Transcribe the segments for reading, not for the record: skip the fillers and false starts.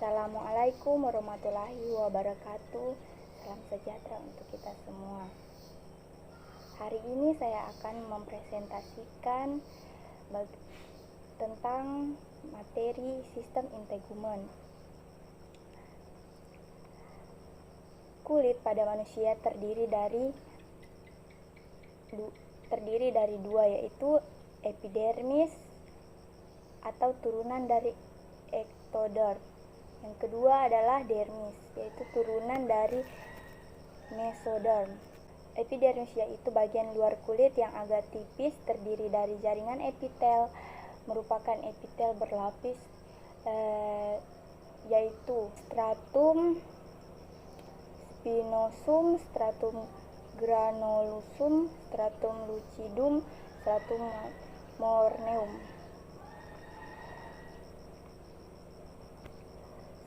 Assalamualaikum warahmatullahi wabarakatuh. Salam sejahtera untuk kita semua. Hari ini saya akan mempresentasikan tentang materi sistem integumen. Kulit pada manusia terdiri dari dua, yaitu epidermis atau turunan dari ektoderm. Yang kedua adalah dermis, yaitu turunan dari mesoderm. Epidermis yaitu bagian luar kulit yang agak tipis, terdiri dari jaringan epitel, merupakan epitel berlapis, yaitu stratum spinosum, stratum granulosusum, stratum lucidum, stratum morneum.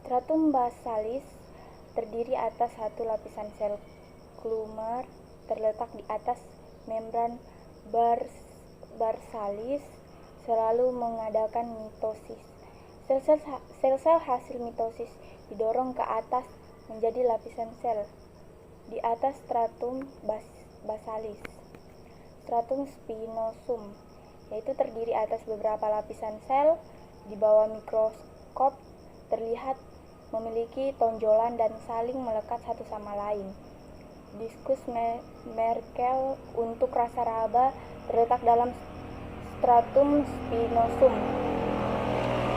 Stratum basalis terdiri atas satu lapisan sel klumer terletak di atas membran basalis, selalu mengadakan mitosis. Sel-sel hasil mitosis didorong ke atas menjadi lapisan sel di atas stratum basalis. Stratum spinosum yaitu terdiri atas beberapa lapisan sel di bawah mikroskop terlihat memiliki tonjolan dan saling melekat satu sama lain. Diskus Merkel untuk rasa raba terletak dalam stratum spinosum.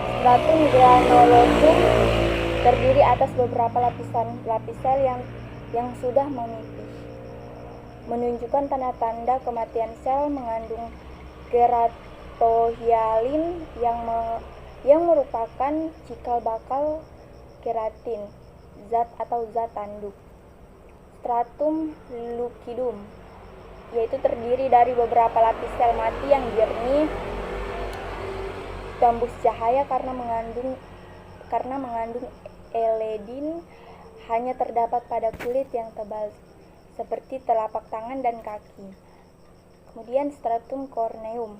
Stratum granulosum terdiri atas beberapa lapis sel yang sudah menipis, menunjukkan tanda-tanda kematian sel. Mengandung keratohyalin yang merupakan cikal bakal keratin, zat tanduk. Stratum lucidum yaitu terdiri dari beberapa lapis sel mati yang jernih, tembus cahaya karena mengandung eledin, hanya terdapat pada kulit yang tebal seperti telapak tangan dan kaki. Kemudian stratum corneum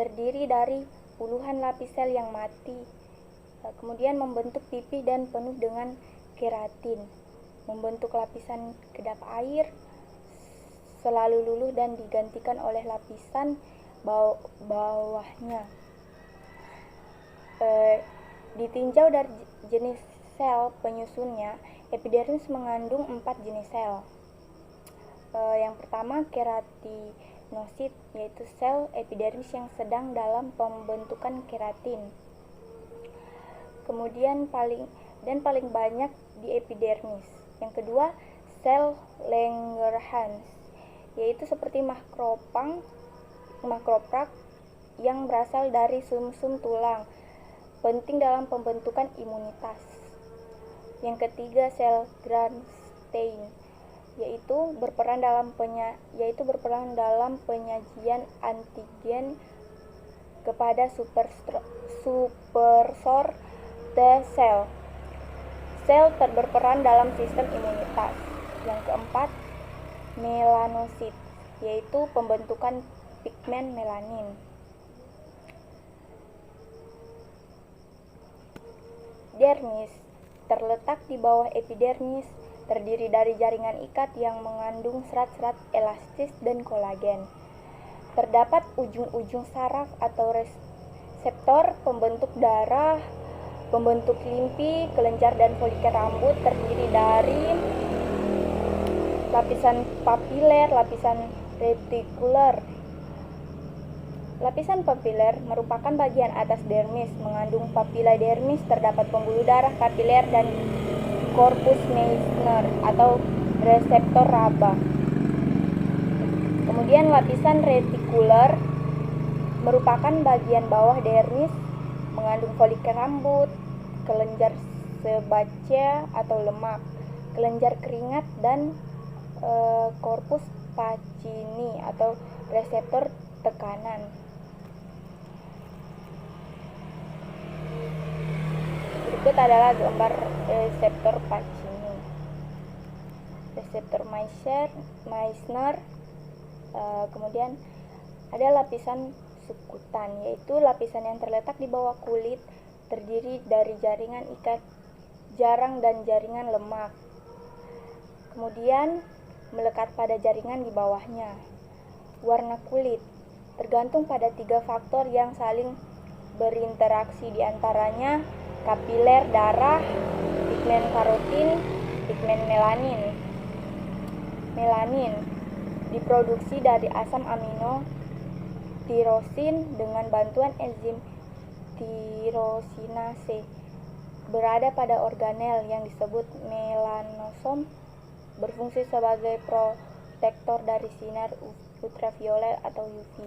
terdiri dari puluhan lapis sel yang mati, kemudian membentuk pipih dan penuh dengan keratin, membentuk lapisan kedap air, selalu luluh dan digantikan oleh lapisan bawahnya. Ditinjau dari jenis sel penyusunnya, epidermis mengandung 4 jenis sel. Yang pertama keratinosit, yaitu sel epidermis yang sedang dalam pembentukan keratin. Kemudian paling banyak di epidermis. Yang kedua, sel Langerhans, yaitu seperti makroprak yang berasal dari sumsum tulang, penting dalam pembentukan imunitas. Yang ketiga, sel Grunstein, yaitu berperan dalam penyajian antigen kepada supersor T-sel. Sel berperan dalam sistem imunitas. Yang keempat, melanosit, yaitu pembentukan pigmen melanin. Dermis terletak di bawah epidermis, terdiri dari jaringan ikat yang mengandung serat-serat elastis dan kolagen. Terdapat ujung-ujung saraf atau reseptor pembentuk darah, pembentuk limfi, kelenjar dan folikel rambut. Terdiri dari lapisan papiler, lapisan retikuler. Lapisan papiler merupakan bagian atas dermis, mengandung papila dermis, terdapat pembuluh darah, kapiler, dan korpus Meissner atau reseptor raba. Kemudian lapisan retikuler merupakan bagian bawah dermis, mengandung folikel rambut, kelenjar sebacea atau lemak, kelenjar keringat, dan korpus Pacini atau reseptor tekanan. Berikut adalah gambar reseptor Pacini. Reseptor Meissner, kemudian ada lapisan subkutan, yaitu lapisan yang terletak di bawah kulit, terdiri dari jaringan ikat jarang dan jaringan lemak. Kemudian melekat pada jaringan di bawahnya. Warna kulit tergantung pada 3 faktor yang saling berinteraksi, diantaranya kapiler darah, pigmen karotin, pigmen melanin. Melanin diproduksi dari asam amino tirosin dengan bantuan enzim tirosinase. Berada pada organel yang disebut melanosom, berfungsi sebagai protektor dari sinar ultraviolet atau UV.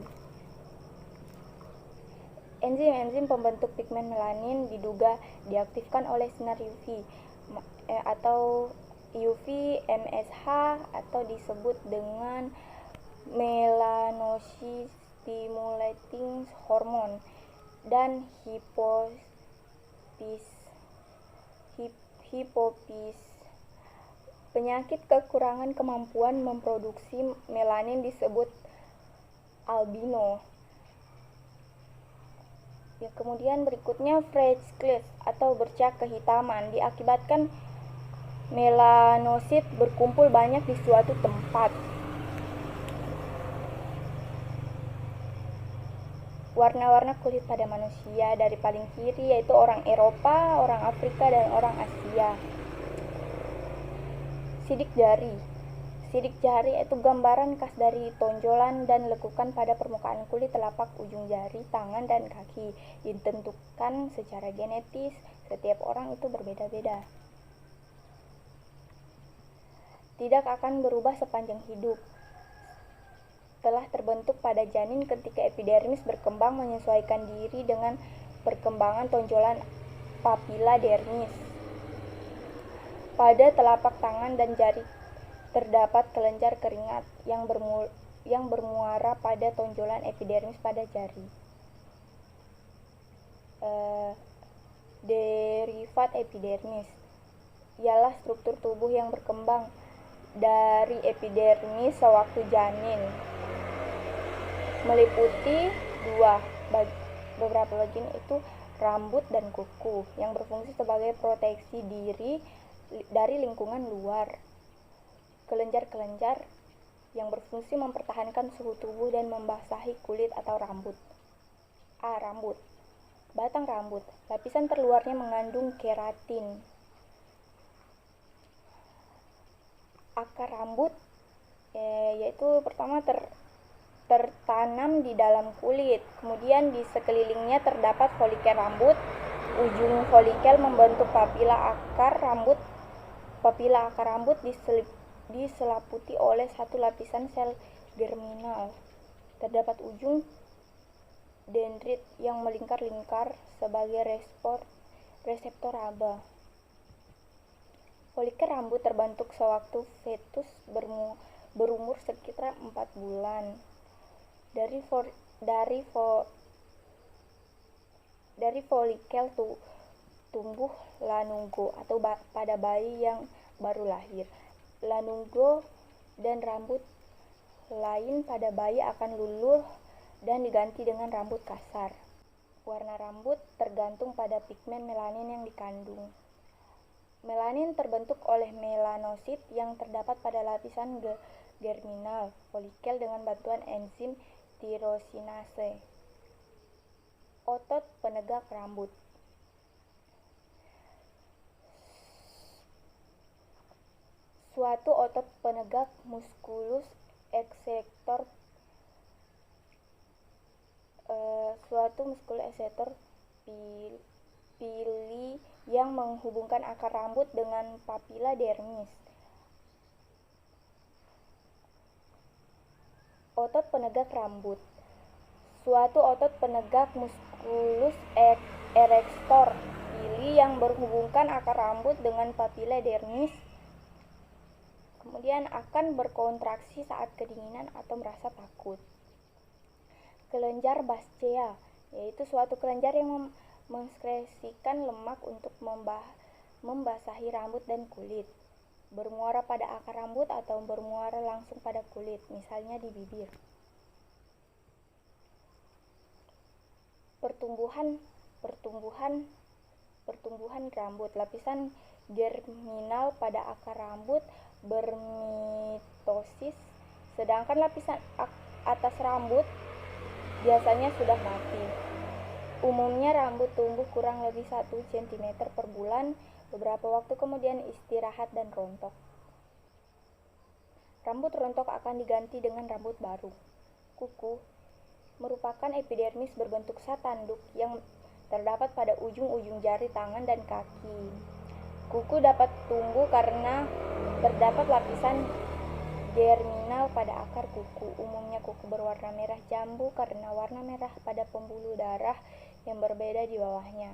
Enzim-enzim pembentuk pigmen melanin diduga diaktifkan oleh sinar UV atau UV MSH atau disebut dengan melanocyte-stimulating hormone dan hipofis. Penyakit kekurangan kemampuan memproduksi melanin disebut albino. Ya, kemudian berikutnya freckles atau bercak kehitaman diakibatkan melanosit berkumpul banyak di suatu tempat. Warna-warna kulit pada manusia dari paling kiri yaitu orang Eropa, orang Afrika, dan orang Asia. Sidik jari. Sidik jari itu gambaran khas dari tonjolan dan lekukan pada permukaan kulit telapak ujung jari, tangan, dan kaki. Ditentukan secara genetis, setiap orang itu berbeda-beda. Tidak akan berubah sepanjang hidup. Telah terbentuk pada janin ketika epidermis berkembang menyesuaikan diri dengan perkembangan tonjolan papila dermis. Pada telapak tangan dan jari terdapat kelenjar keringat yang bermuara pada tonjolan epidermis pada jari. Derivat epidermis ialah struktur tubuh yang berkembang dari epidermis sewaktu janin, meliputi beberapa bagian itu rambut dan kuku yang berfungsi sebagai proteksi diri dari lingkungan luar. Kelenjar-kelenjar yang berfungsi mempertahankan suhu tubuh dan membasahi kulit atau rambut. Rambut. Batang rambut. Lapisan terluarnya mengandung keratin. Akar rambut yaitu pertama tertanam di dalam kulit, kemudian di sekelilingnya terdapat folikel rambut. Ujung folikel membentuk papila akar rambut. Papila akar rambut diselaputi oleh satu lapisan sel germinal. Terdapat ujung dendrit yang melingkar-lingkar sebagai reseptor haba. Folikel rambut terbentuk sewaktu fetus berumur sekitar 4 bulan. Dari folikel tumbuh lanunggo atau pada bayi yang baru lahir. Lanunggo dan rambut lain pada bayi akan luluh dan diganti dengan rambut kasar. Warna rambut tergantung pada pigmen melanin yang dikandung. Melanin terbentuk oleh melanosit yang terdapat pada lapisan germinal folikel dengan bantuan enzim tirosinase. Otot penegak rambut. Suatu otot penegak musculus exertor pili yang menghubungkan akar rambut dengan papila dermis. Otot penegak rambut. Suatu otot penegak musculus erector pili yang menghubungkan akar rambut dengan papila dermis kemudian akan berkontraksi saat kedinginan atau merasa takut. Kelenjar baskea, yaitu suatu kelenjar yang mensekresikan lemak untuk membasahi rambut dan kulit. Bermuara pada akar rambut atau bermuara langsung pada kulit, misalnya di bibir. Pertumbuhan pertumbuhan rambut. Lapisan germinal pada akar rambut bermitosis, sedangkan lapisan atas rambut biasanya sudah mati. Umumnya rambut tumbuh kurang lebih 1 cm per bulan, beberapa waktu kemudian istirahat dan rontok. Rambut rontok akan diganti dengan rambut baru. Kuku merupakan epidermis berbentuk satanduk yang terdapat pada ujung-ujung jari tangan dan kaki. Kuku dapat tumbuh karena terdapat lapisan germinal pada akar kuku. Umumnya kuku berwarna merah jambu karena warna merah pada pembuluh darah yang berbeda di bawahnya.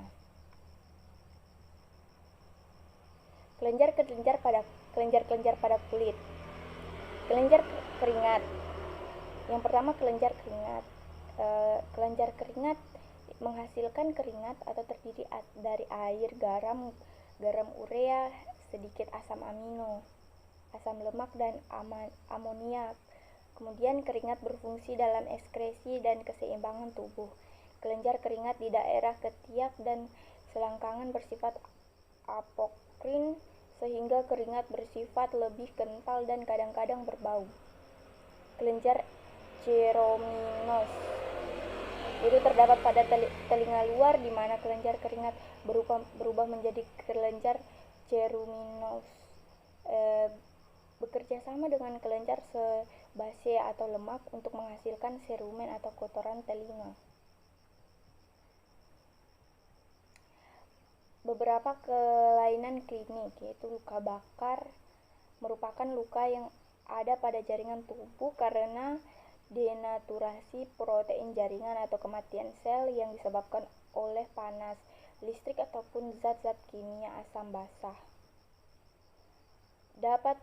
Kelenjar-kelenjar pada kulit. Kelenjar keringat. Yang pertama, kelenjar keringat. Kelenjar keringat menghasilkan keringat atau terdiri dari air, garam urea, sedikit asam amino, asam lemak, dan amoniak. Kemudian keringat berfungsi dalam ekskresi dan keseimbangan tubuh. Kelenjar keringat di daerah ketiak dan selangkangan bersifat apokrin, sehingga keringat bersifat lebih kental dan kadang-kadang berbau. Kelenjar ceruminous itu terdapat pada telinga luar, di mana kelenjar keringat berubah menjadi kelenjar ceruminous. Bekerja sama dengan kelenjar sebasea atau lemak untuk menghasilkan serumen atau kotoran telinga. Beberapa kelainan klinik, yaitu luka bakar, merupakan luka yang ada pada jaringan tubuh karena denaturasi protein jaringan atau kematian sel yang disebabkan oleh panas, listrik, ataupun zat-zat kimia asam basah. Dapat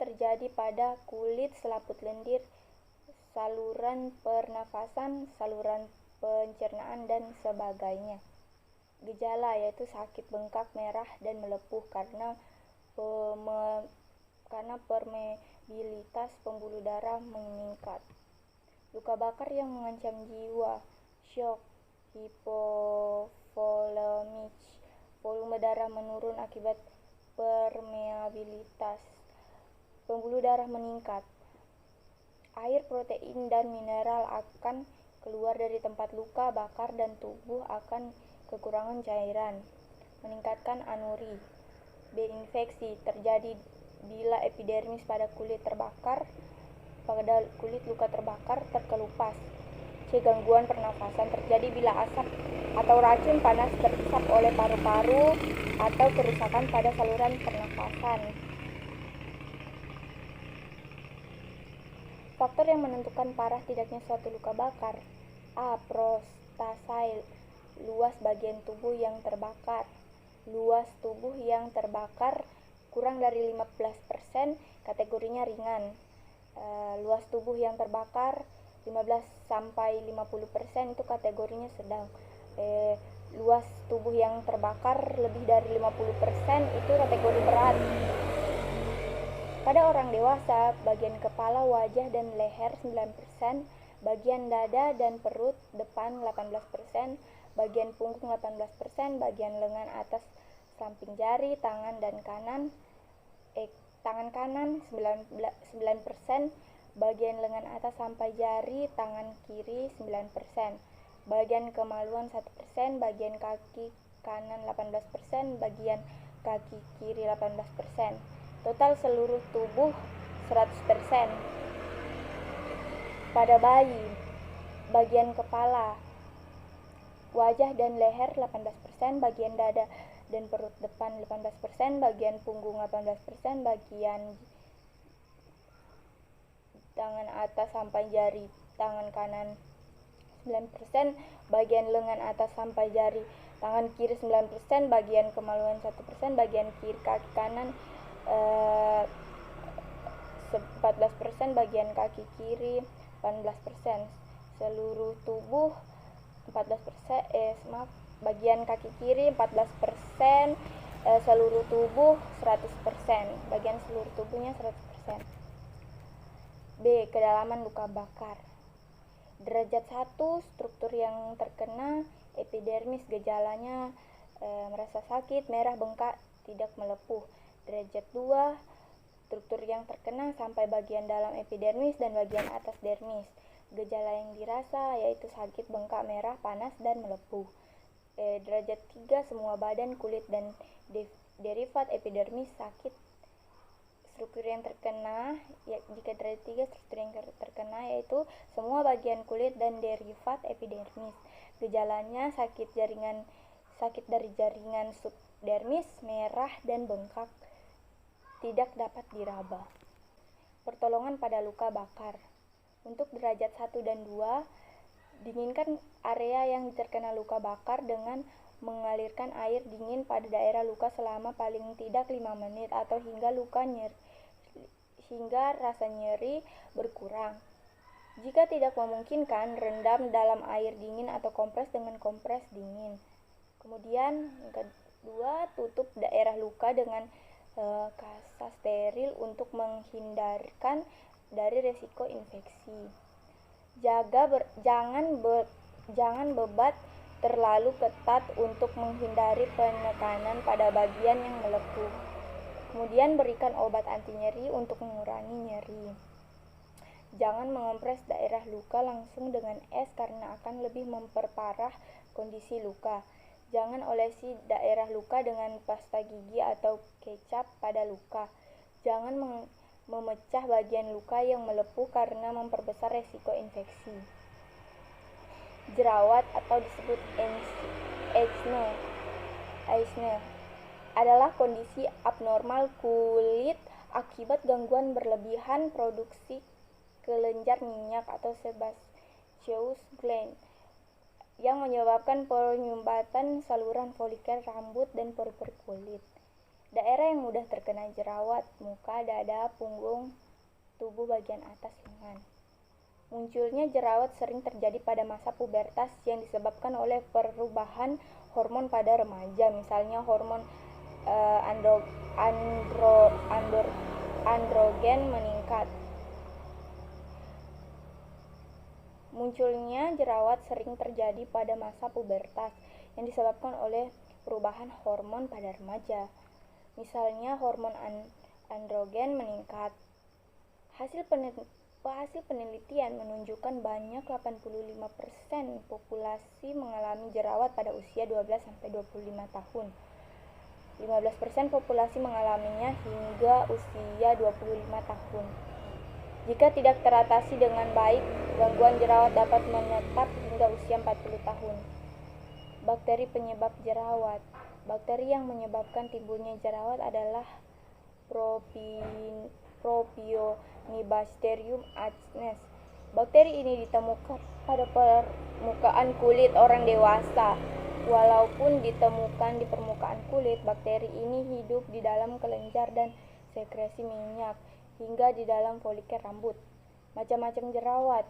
terjadi pada kulit, selaput lendir, saluran pernafasan, saluran pencernaan, dan sebagainya. Gejala yaitu sakit, bengkak, merah, dan melepuh karena permeabilitas pembuluh darah meningkat. Luka bakar yang mengancam jiwa, shock, hipovolemik, volume darah menurun akibat permeabilitas pembuluh darah meningkat. Air, protein, dan mineral akan keluar dari tempat luka bakar dan tubuh akan kekurangan cairan, meningkatkan anuri. B. Infeksi terjadi bila epidermis pada kulit luka terbakar terkelupas. C. Gangguan pernafasan terjadi bila asap atau racun panas terhisap oleh paru-paru atau kerusakan pada saluran pernafasan. Faktor yang menentukan parah tidaknya suatu luka bakar. A. Prostacyl, luas bagian tubuh yang terbakar. Luas tubuh yang terbakar kurang dari 15%, kategorinya ringan. Luas tubuh yang terbakar 15-50% itu kategorinya sedang. Luas tubuh yang terbakar lebih dari 50% itu kategori berat. Pada orang dewasa, bagian kepala, wajah, dan leher 9%, bagian dada dan perut depan 18%, bagian punggung 18%, bagian lengan atas samping jari, tangan kanan 9%, bagian lengan atas sampai jari tangan kiri 9%, bagian kemaluan 1%, bagian kaki kanan 18%, bagian kaki kiri 18%. Total seluruh tubuh 100%. Pada bayi, bagian kepala, wajah, dan leher 18%, bagian dada dan perut depan 18%, bagian punggung 18%, bagian tangan atas sampai jari tangan kanan 9%, bagian lengan atas sampai jari tangan kiri 9%, bagian kemaluan 1%, bagian kiri kaki kanan 14%, bagian kaki kiri 18%. Seluruh tubuh 14%, bagian kaki kiri 14%, seluruh tubuh 100%, bagian seluruh tubuhnya 100%. B. Kedalaman luka bakar. Derajat 1, struktur yang terkena epidermis, gejalanya merasa sakit, merah, bengkak, tidak melepuh. Derajat 2, struktur yang terkena sampai bagian dalam epidermis dan bagian atas dermis. Gejala yang dirasa yaitu sakit, bengkak, merah, panas, dan melepuh. Derajat 3, semua badan, kulit, dan derivat epidermis sakit. Struktur yang terkena, jika derajat 3 struktur yang terkena yaitu semua bagian kulit dan derivat epidermis. Gejalanya sakit dari jaringan subdermis, merah, dan bengkak, tidak dapat diraba. Pertolongan pada luka bakar. Untuk derajat 1 dan 2, dinginkan area yang terkena luka bakar dengan mengalirkan air dingin pada daerah luka selama paling tidak 5 menit atau hingga rasa nyeri berkurang. Jika tidak memungkinkan, rendam dalam air dingin atau kompres dengan kompres dingin. Kemudian yang kedua, tutup daerah luka dengan kasa steril untuk menghindarkan dari resiko infeksi. Jangan bebat terlalu ketat untuk menghindari penekanan pada bagian yang melepuh. Kemudian berikan obat anti nyeri untuk mengurangi nyeri. Jangan mengompres daerah luka langsung dengan es karena akan lebih memperparah kondisi luka. Jangan olesi daerah luka dengan pasta gigi atau kecap pada luka. Jangan memecah bagian luka yang melepuh karena memperbesar resiko infeksi. Jerawat atau disebut acne adalah kondisi abnormal kulit akibat gangguan berlebihan produksi kelenjar minyak atau sebaceous gland yang menyebabkan penyumbatan saluran folikel rambut dan pori-pori kulit. Daerah yang mudah terkena jerawat: muka, dada, punggung, tubuh bagian atas, lengan. Munculnya jerawat sering terjadi pada masa pubertas yang disebabkan oleh perubahan hormon pada remaja, misalnya hormon androgen meningkat. Munculnya jerawat sering terjadi pada masa pubertas yang disebabkan oleh perubahan hormon pada remaja, misalnya hormon androgen meningkat. Hasil penelitian menunjukkan banyak 85% populasi mengalami jerawat pada usia 12-25 tahun. 15% populasi mengalaminya hingga usia 25 tahun. Jika tidak teratasi dengan baik, gangguan jerawat dapat menetap hingga usia 40 tahun. Bakteri penyebab jerawat. Bakteri yang menyebabkan timbulnya jerawat adalah Propionibacterium acnes. Bakteri ini ditemukan pada permukaan kulit orang dewasa. Walaupun ditemukan di permukaan kulit, bakteri ini hidup di dalam kelenjar dan sekresi minyak hingga di dalam folikel rambut. Macam-macam jerawat.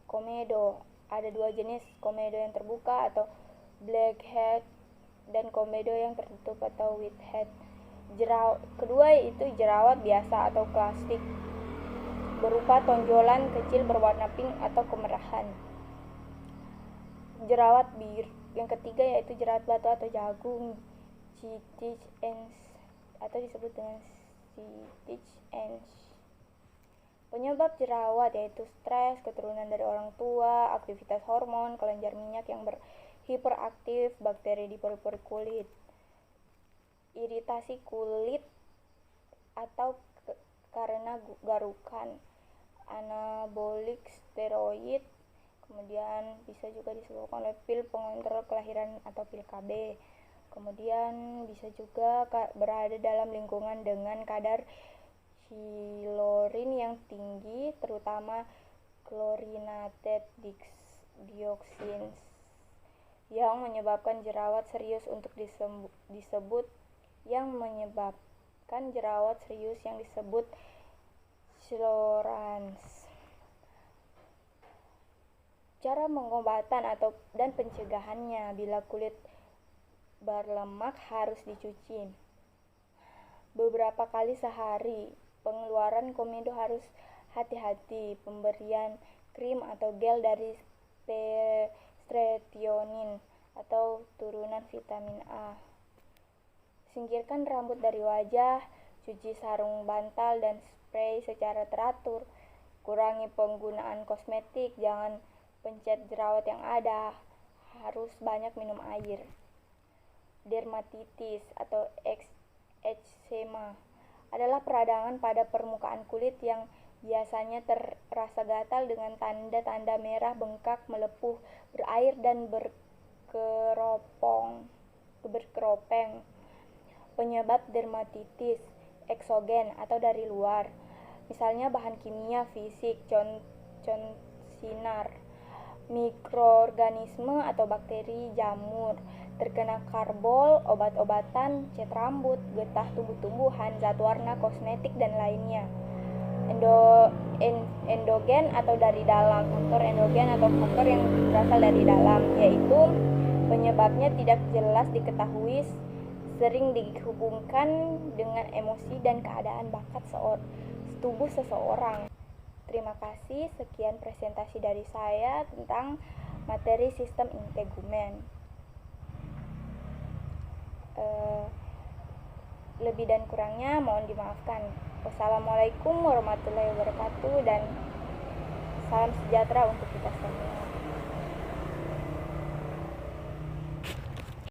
Komedo. Ada 2 jenis, komedo yang terbuka atau blackhead dan komedo yang tertutup atau whitehead. Kedua yaitu jerawat biasa atau klasik, berupa tonjolan kecil berwarna pink atau kemerahan. Jerawat biru. Yang ketiga yaitu jerawat batu atau jagung, Stitch atau disebut dengan Stitch. Penyebab jerawat yaitu stres, keturunan dari orang tua, aktivitas hormon, kelenjar minyak yang hiperaktif, bakteri di pori-pori kulit, iritasi kulit atau karena garukan, anabolik steroid, kemudian bisa juga disebabkan oleh pil pengontrol kelahiran atau pil KB. Kemudian bisa juga berada dalam lingkungan dengan kadar hyalurin yang tinggi, terutama chlorinated dioxins, yang menyebabkan jerawat serius Chlorans. Cara pengobatan dan pencegahannya: bila kulit berlemak harus dicuci beberapa kali sehari. Pengeluaran komedo harus hati-hati. Pemberian krim atau gel dari stretionin atau turunan vitamin A. Singkirkan rambut dari wajah, cuci sarung bantal dan spray secara teratur. Kurangi penggunaan kosmetik, jangan pencet jerawat yang ada. Harus banyak minum air. Dermatitis atau eczema adalah peradangan pada permukaan kulit yang biasanya terasa gatal dengan tanda-tanda merah, bengkak, melepuh, berair, dan berkeropeng. Penyebab dermatitis eksogen atau dari luar, misalnya bahan kimia fisik, contoh sinar, mikroorganisme atau bakteri, jamur, terkena karbol, obat-obatan, cat rambut, getah tumbuh-tumbuhan, zat warna, kosmetik, dan lainnya. Endogen atau dari dalam, faktor endogen atau faktor yang berasal dari dalam, yaitu penyebabnya tidak jelas diketahui, sering dihubungkan dengan emosi dan keadaan bakat tubuh seseorang. Terima kasih, sekian presentasi dari saya tentang materi sistem integumen. Lebih dan kurangnya mohon dimaafkan. Wassalamualaikum warahmatullahi wabarakatuh dan salam sejahtera untuk kita semua.